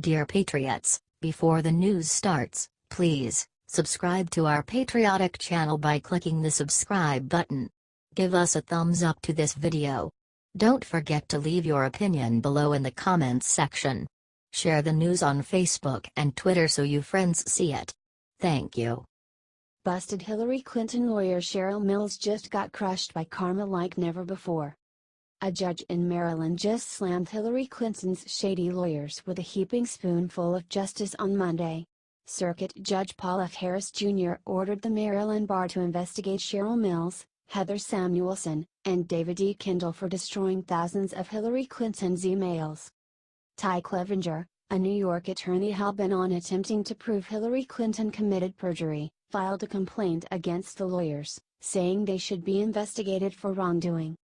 Dear Patriots, before the news starts, please subscribe to our patriotic channel by clicking the subscribe button. Give us a thumbs up to this video. Don't forget to leave your opinion below in the comments section. Share the news on Facebook and Twitter so you friends see it. Thank you. Busted Hillary Clinton lawyer Cheryl Mills just got crushed by karma like never before. A judge in Maryland just slammed Hillary Clinton's shady lawyers with a heaping spoonful of justice on Monday. Circuit Judge Paul F. Harris Jr. ordered the Maryland bar to investigate Cheryl Mills, Heather Samuelson, and David E. Kendall for destroying thousands of Hillary Clinton's emails. Ty Clevenger, a New York attorney hell-bent on attempting to prove Hillary Clinton committed perjury, filed a complaint against the lawyers, saying they should be investigated for wrongdoing.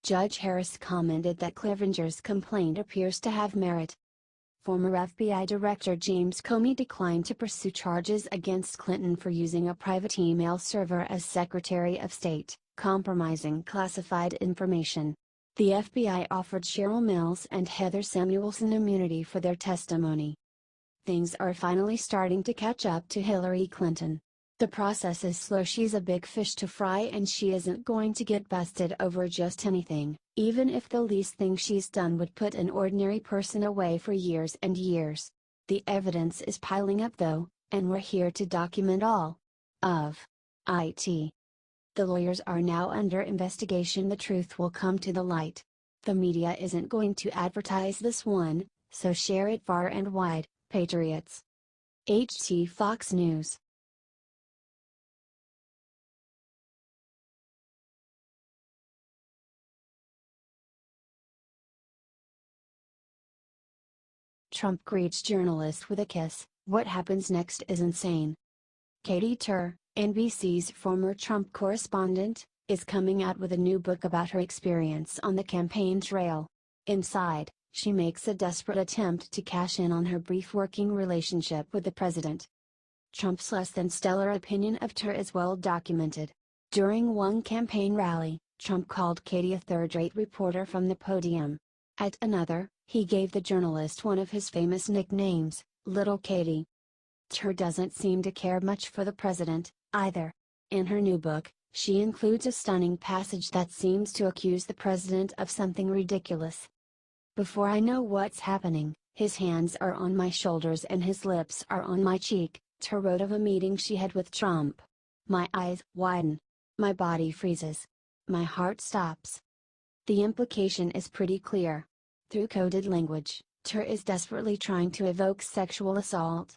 Judge Harris commented that Clevenger's complaint appears to have merit. Former FBI Director James Comey declined to pursue charges against Clinton for using a private email server as Secretary of State, compromising classified information. The FBI offered Cheryl Mills and Heather Samuelson immunity for their testimony. Things are finally starting to catch up to Hillary Clinton. The process is slow. She's a big fish to fry and she isn't going to get busted over just anything, even if the least thing she's done would put an ordinary person away for years and years. The evidence is piling up though, and we're here to document all of it. The lawyers are now under investigation. The truth will come to the light. The media isn't going to advertise this one, so share it far and wide, patriots. HT Fox News. Trump greets journalist with a kiss. What happens next is insane. Katie Tur, NBC's former Trump correspondent, is coming out with a new book about her experience on the campaign trail. Inside, she makes a desperate attempt to cash in on her brief working relationship with the president. Trump's less than stellar opinion of Tur is well documented. During one campaign rally, Trump called Katie a third-rate reporter from the podium. At another, he gave the journalist one of his famous nicknames, Little Katie. Tur doesn't seem to care much for the president, either. In her new book, she includes a stunning passage that seems to accuse the president of something ridiculous. Before I know what's happening, his hands are on my shoulders and his lips are on my cheek, Tur wrote of a meeting she had with Trump. My eyes widen. My body freezes. My heart stops. The implication is pretty clear. Through coded language, Tur is desperately trying to evoke sexual assault.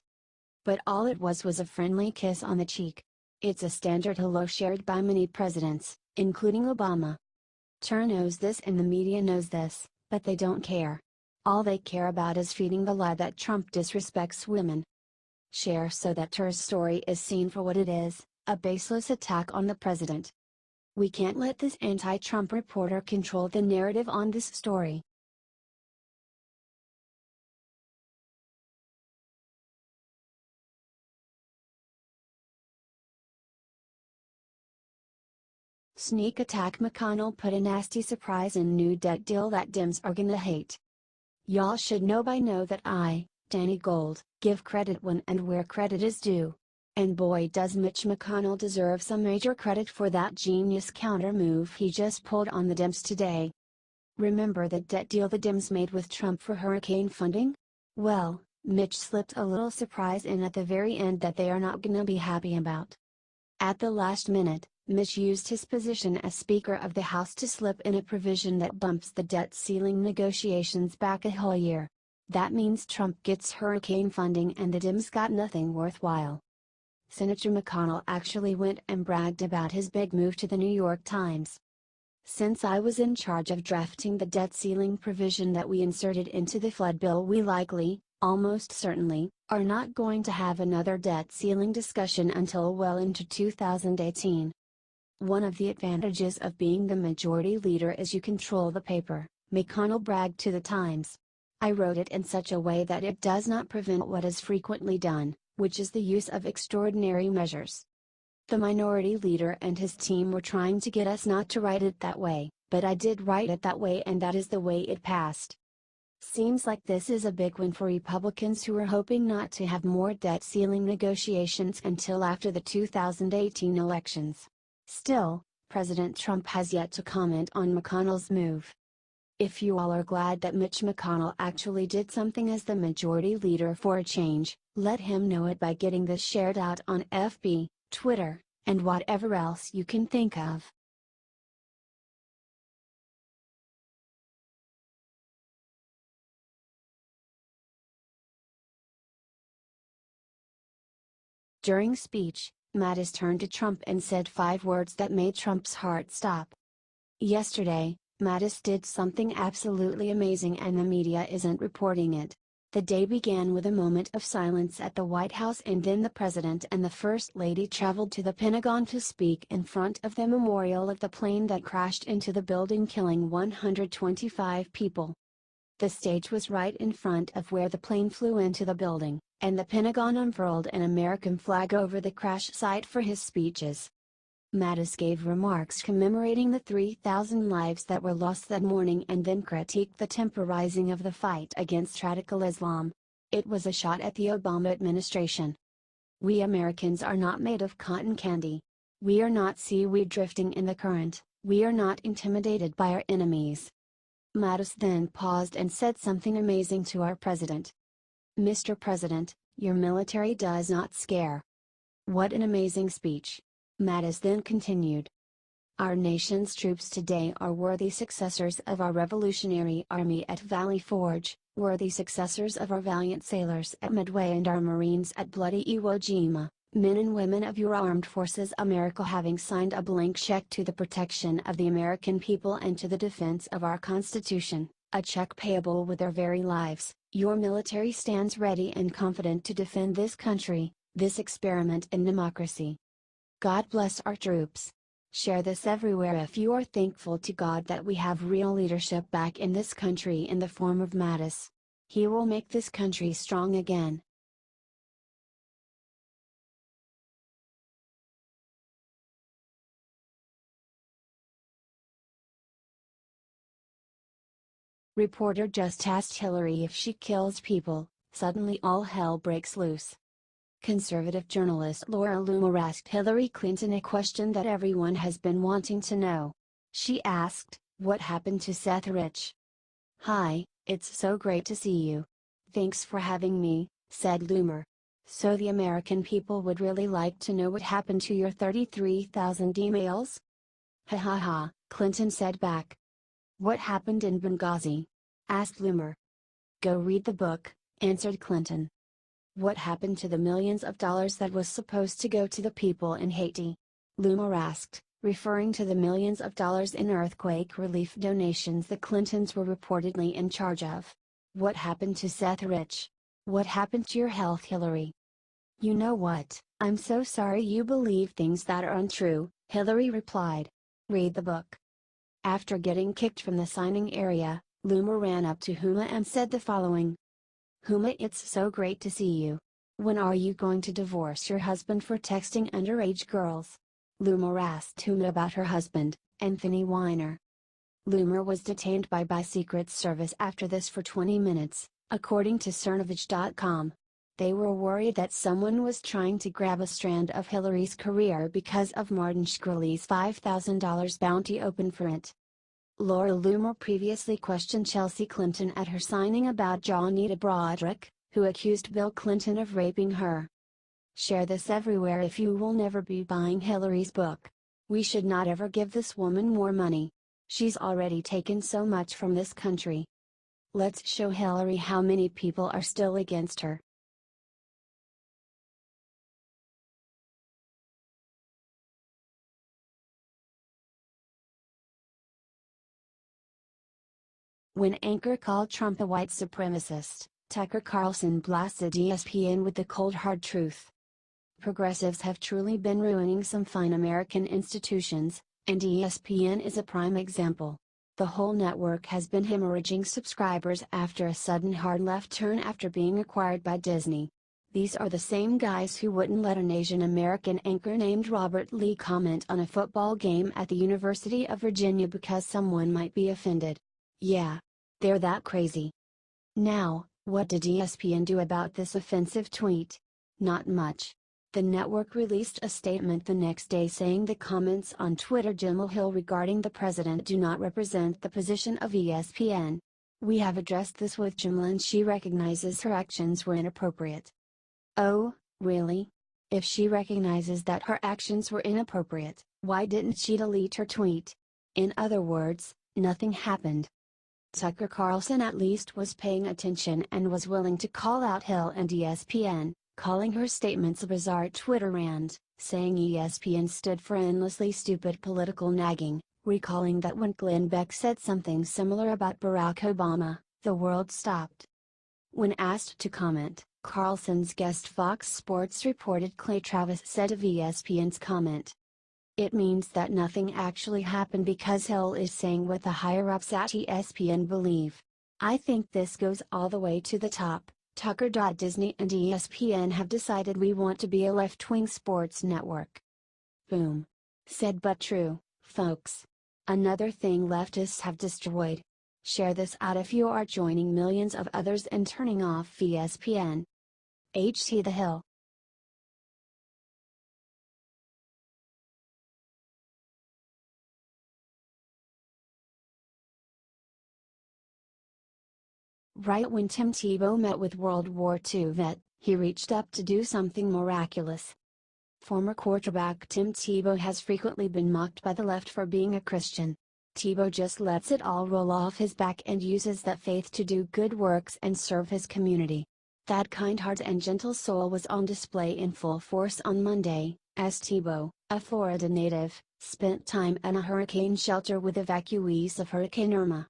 But all it was a friendly kiss on the cheek. It's a standard hello shared by many presidents, including Obama. Tur knows this and the media knows this, but they don't care. All they care about is feeding the lie that Trump disrespects women. Share so that Tur's story is seen for what it is, a baseless attack on the president. We can't let this anti-Trump reporter control the narrative on this story. Sneak attack. McConnell put a nasty surprise in new debt deal that Dems are gonna hate. Y'all should know by now that I, Danny Gold, give credit when and where credit is due. And boy does Mitch McConnell deserve some major credit for that genius counter move he just pulled on the Dems today. Remember that debt deal the Dems made with Trump for hurricane funding? Well, Mitch slipped a little surprise in at the very end that they are not gonna be happy about. At the last minute, Mitch used his position as Speaker of the House to slip in a provision that bumps the debt ceiling negotiations back a whole year. That means Trump gets hurricane funding and the Dems got nothing worthwhile. Senator McConnell actually went and bragged about his big move to the New York Times. Since I was in charge of drafting the debt ceiling provision that we inserted into the flood bill, we likely, almost certainly, are not going to have another debt ceiling discussion until well into 2018. One of the advantages of being the majority leader is you control the paper, McConnell bragged to the Times. I wrote it in such a way that it does not prevent what is frequently done, which is the use of extraordinary measures. The minority leader and his team were trying to get us not to write it that way, but I did write it that way and that is the way it passed. Seems like this is a big win for Republicans who are hoping not to have more debt ceiling negotiations until after the 2018 elections. Still, President Trump has yet to comment on McConnell's move. If you all are glad that Mitch McConnell actually did something as the majority leader for a change, let him know it by getting this shared out on FB, Twitter, and whatever else you can think of. During speech, Mattis turned to Trump and said 5 words that made Trump's heart stop. Yesterday, Mattis did something absolutely amazing and the media isn't reporting it. The day began with a moment of silence at the White House and then the President and the First Lady traveled to the Pentagon to speak in front of the memorial of the plane that crashed into the building killing 125 people. The stage was right in front of where the plane flew into the building, and the Pentagon unfurled an American flag over the crash site for his speeches. Mattis gave remarks commemorating the 3,000 lives that were lost that morning and then critiqued the temporizing of the fight against radical Islam. It was a shot at the Obama administration. We Americans are not made of cotton candy. We are not seaweed drifting in the current, we are not intimidated by our enemies. Mattis then paused and said something amazing to our president. Mr. President, your military does not scare. What an amazing speech. Mattis then continued. Our nation's troops today are worthy successors of our Revolutionary Army at Valley Forge, worthy successors of our valiant sailors at Midway and our Marines at bloody Iwo Jima, men and women of your armed forces, America having signed a blank check to the protection of the American people and to the defense of our Constitution, a check payable with their very lives. Your military stands ready and confident to defend this country, this experiment in democracy. God bless our troops. Share this everywhere if you are thankful to God that we have real leadership back in this country in the form of Mattis. He will make this country strong again. Reporter just asked Hillary if she kills people, suddenly all hell breaks loose. Conservative journalist Loomer asked Hillary Clinton a question that everyone has been wanting to know. She asked, "What happened to Seth Rich?" "Hi, it's so great to see you. Thanks for having me," said Loomer. "So the American people would really like to know what happened to your 33,000 emails?" "Ha ha ha," Clinton said back. "What happened in Benghazi?" asked Loomer. "Go read the book," answered Clinton. "What happened to the millions of dollars that was supposed to go to the people in Haiti?" Loomer asked, referring to the millions of dollars in earthquake relief donations the Clintons were reportedly in charge of. "What happened to Seth Rich? What happened to your health, Hillary?" "You know what, I'm so sorry you believe things that are untrue," Hillary replied. "Read the book." After getting kicked from the signing area, Loomer ran up to Huma and said the following. "Huma, it's so great to see you. When are you going to divorce your husband for texting underage girls?" Loomer asked Huma about her husband, Anthony Weiner. Loomer was detained by Secret Service after this for 20 minutes, according to Cernovich.com. They were worried that someone was trying to grab a strand of Hillary's career because of Martin Shkreli's $5,000 bounty open for it. Laura Loomer previously questioned Chelsea Clinton at her signing about Johnita Broderick, who accused Bill Clinton of raping her. Share this everywhere if you will never be buying Hillary's book. We should not ever give this woman more money. She's already taken so much from this country. Let's show Hillary how many people are still against her. When anchor called Trump a white supremacist, Tucker Carlson blasted ESPN with the cold hard truth. Progressives have truly been ruining some fine American institutions, and ESPN is a prime example. The whole network has been hemorrhaging subscribers after a sudden hard left turn after being acquired by Disney. These are the same guys who wouldn't let an Asian American anchor named Robert Lee comment on a football game at the University of Virginia because someone might be offended. Yeah. They're that crazy. Now, what did ESPN do about this offensive tweet? Not much. The network released a statement the next day saying the comments on Twitter Jemele Hill regarding the president do not represent the position of ESPN. We have addressed this with Jemele and she recognizes her actions were inappropriate. Oh, really? If she recognizes that her actions were inappropriate, why didn't she delete her tweet? In other words, nothing happened. Tucker Carlson at least was paying attention and was willing to call out Hill and ESPN, calling her statements a bizarre Twitter rant, saying ESPN stood for endlessly stupid political nagging, recalling that when Glenn Beck said something similar about Barack Obama, the world stopped. When asked to comment, Carlson's guest Fox Sports reported Clay Travis said of ESPN's comment, "It means that nothing actually happened because Hill is saying what the higher-ups at ESPN believe. I think this goes all the way to the top. Tucker. Disney and ESPN have decided we want to be a left-wing sports network." Boom. Said but true, folks. Another thing leftists have destroyed. Share this out if you are joining millions of others and turning off ESPN. HT The Hill. Right when Tim Tebow met with World War II vet, he reached up to do something miraculous. Former quarterback Tim Tebow has frequently been mocked by the left for being a Christian. Tebow just lets it all roll off his back and uses that faith to do good works and serve his community. That kind heart and gentle soul was on display in full force on Monday, as Tebow, a Florida native, spent time in a hurricane shelter with evacuees of Hurricane Irma.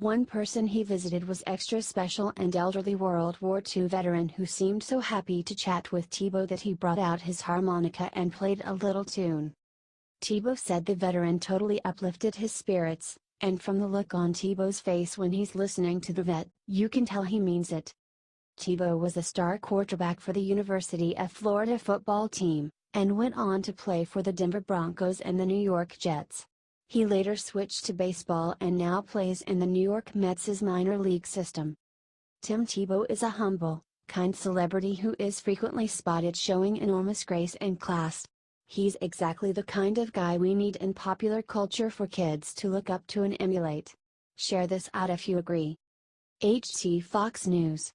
One person he visited was extra special and elderly World War II veteran who seemed so happy to chat with Tebow that he brought out his harmonica and played a little tune. Tebow said the veteran totally uplifted his spirits, and from the look on Tebow's face when he's listening to the vet, you can tell he means it. Tebow was a star quarterback for the University of Florida football team, and went on to play for the Denver Broncos and the New York Jets. He later switched to baseball and now plays in the New York Mets' minor league system. Tim Tebow is a humble, kind celebrity who is frequently spotted showing enormous grace and class. He's exactly the kind of guy we need in popular culture for kids to look up to and emulate. Share this out if you agree. HT Fox News.